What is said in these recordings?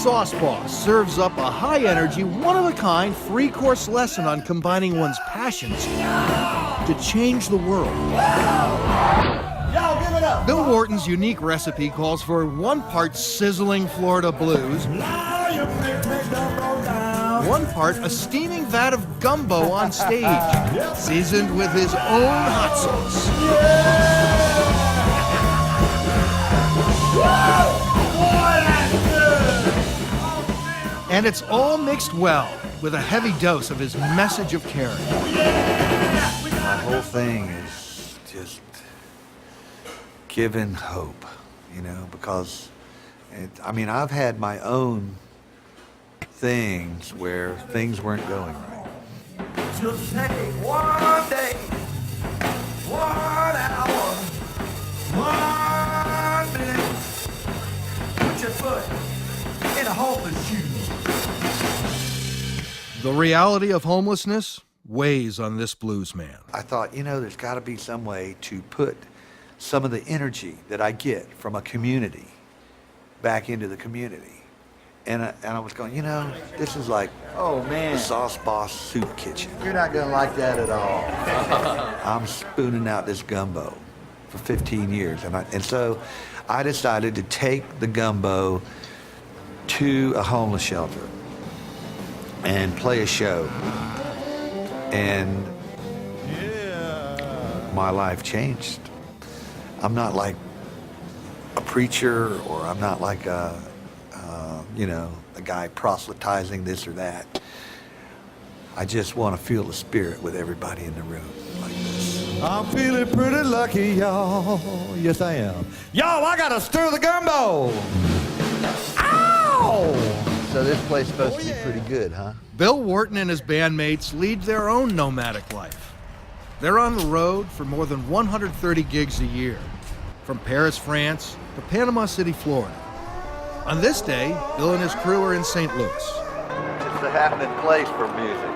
Sauce Boss serves up a high-energy, one-of-a-kind, free-course lesson on combining one's passions to change the world. Y'all give it up. Bill Wharton's unique recipe calls for 1 part sizzling Florida blues, 1 part a steaming vat of gumbo on stage, seasoned with his own hot sauce. And it's all mixed well with a heavy dose of his message of caring. My whole thing is just giving hope, because I've had my own things where things weren't going right. Just take one day, 1 hour, 1 minute. Put your foot in a homeless shoe. The reality of homelessness weighs on this blues man. I thought, there's got to be some way to put some of the energy that I get from a community back into the community. And I was going, this is like the Sauce Boss soup kitchen. You're not gonna like that at all. I'm spooning out this gumbo for 15 years. And so I decided to take the gumbo to a homeless shelter and play a show. And my life changed. I'm not like a preacher, or I'm not like a guy proselytizing this or that. I just want to feel the spirit with everybody in the room like this. I'm feeling pretty lucky, y'all. Yes, I am. Y'all, I gotta stir the gumbo. Ow! So this place is supposed to be pretty good, huh? Bill Wharton and his bandmates lead their own nomadic life. They're on the road for more than 130 gigs a year, from Paris, France to Panama City, Florida. On this day, Bill and his crew are in St. Louis. It's the happening place for music.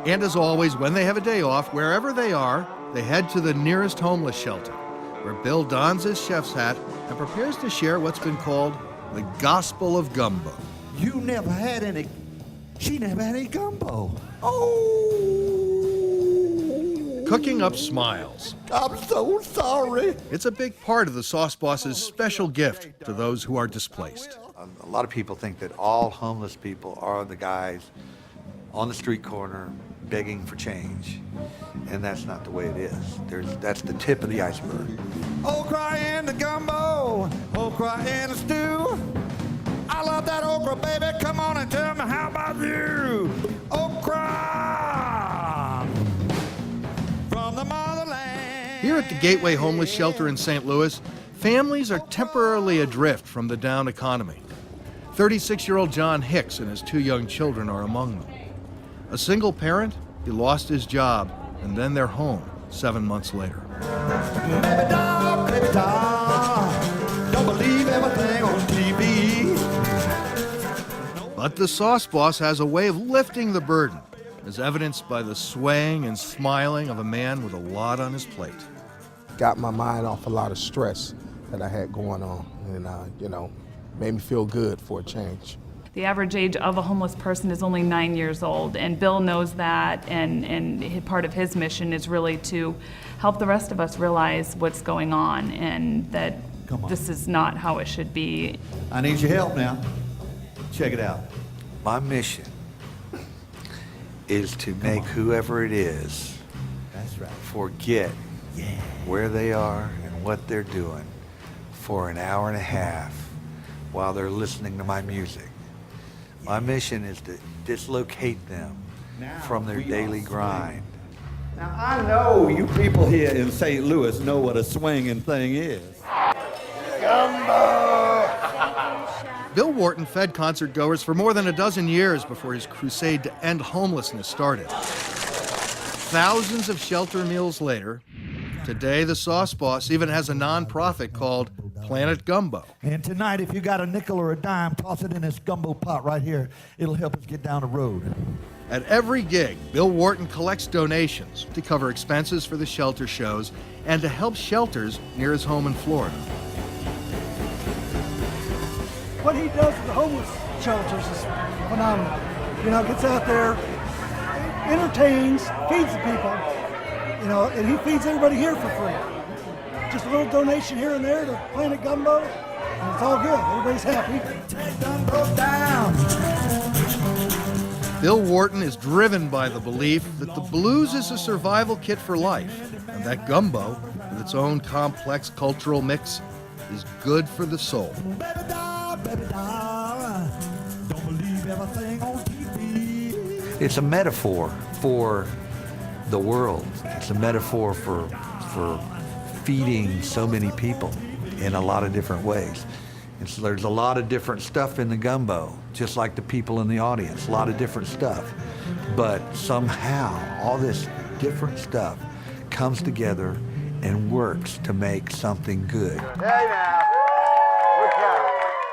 And as always, when they have a day off, wherever they are, they head to the nearest homeless shelter, where Bill dons his chef's hat and prepares to share what's been called the gospel of gumbo. She never had any gumbo. Cooking up smiles. I'm so sorry. It's a big part of the Sauce Boss's special gift to those who are displaced. A lot of people think that all homeless people are the guys on the street corner begging for change. And that's not the way it is. That's the tip of the iceberg. Okra in the gumbo, okra in the stew. I love that okra, baby. Come on and tell me, how about you? Okra from the motherland. Here at the Gateway Homeless Shelter in St. Louis, families are temporarily adrift from the down economy. 36-year-old John Hicks and his 2 young children are among them. A single parent, he lost his job, and then their home 7 months later. Baby doll, don't believe everything on TV. But the Sauce Boss has a way of lifting the burden, as evidenced by the swaying and smiling of a man with a lot on his plate. Got my mind off a lot of stress that I had going on, and made me feel good for a change. The average age of a homeless person is only 9 years old, and Bill knows that, and part of his mission is really to help the rest of us realize what's going on, and that this is not how it should be. I need your help now. Check it out. My mission is to make whoever it is That's right. forget where they are and what they're doing for an hour and a half while they're listening to my music. My mission is to dislocate them from their daily grind. Now, I know you people here in St. Louis know what a swinging thing is. Bill Wharton fed concertgoers for more than a dozen years before his crusade to end homelessness started. Thousands of shelter meals later, today the Sauce Boss even has a nonprofit called Planet Gumbo. And tonight, if you got a nickel or a dime, toss it in this gumbo pot right here. It'll help us get down the road. At every gig, Bill Wharton collects donations to cover expenses for the shelter shows and to help shelters near his home in Florida. what he does with the homeless shelters is phenomenal. You know, gets out there, entertains, feeds the people, you know, and he feeds everybody here for free. Just a little donation here and there to Planet Gumbo, and it's all good. Everybody's happy. Take Gumbo down. Bill Wharton is driven by the belief that the blues is a survival kit for life, and that gumbo, with its own complex cultural mix, is good for the soul. Baby doll, don't believe everything on TV. It's a metaphor for the world. It's a metaphor for feeding so many people in a lot of different ways. There's a lot of different stuff in the gumbo, just like the people in the audience, a lot of different stuff. But somehow, all this different stuff comes together and works to make something good.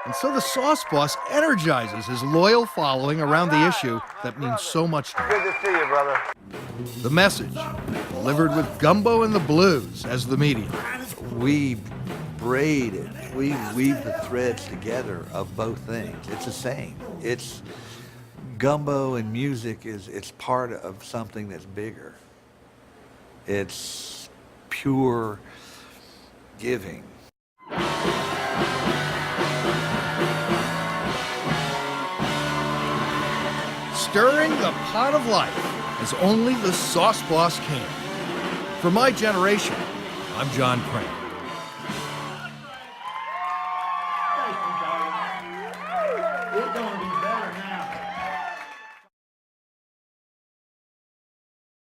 And so the Sauce Boss energizes his loyal following around the issue that means so much to him. Good to see you, brother. The message, delivered with gumbo and the blues as the medium. We braid it. We weave the threads together of both things. It's the same. It's gumbo and music it's part of something that's bigger. It's pure giving. Stirring the pot of life as only the Sauce Boss can. For my generation, I'm John Crane.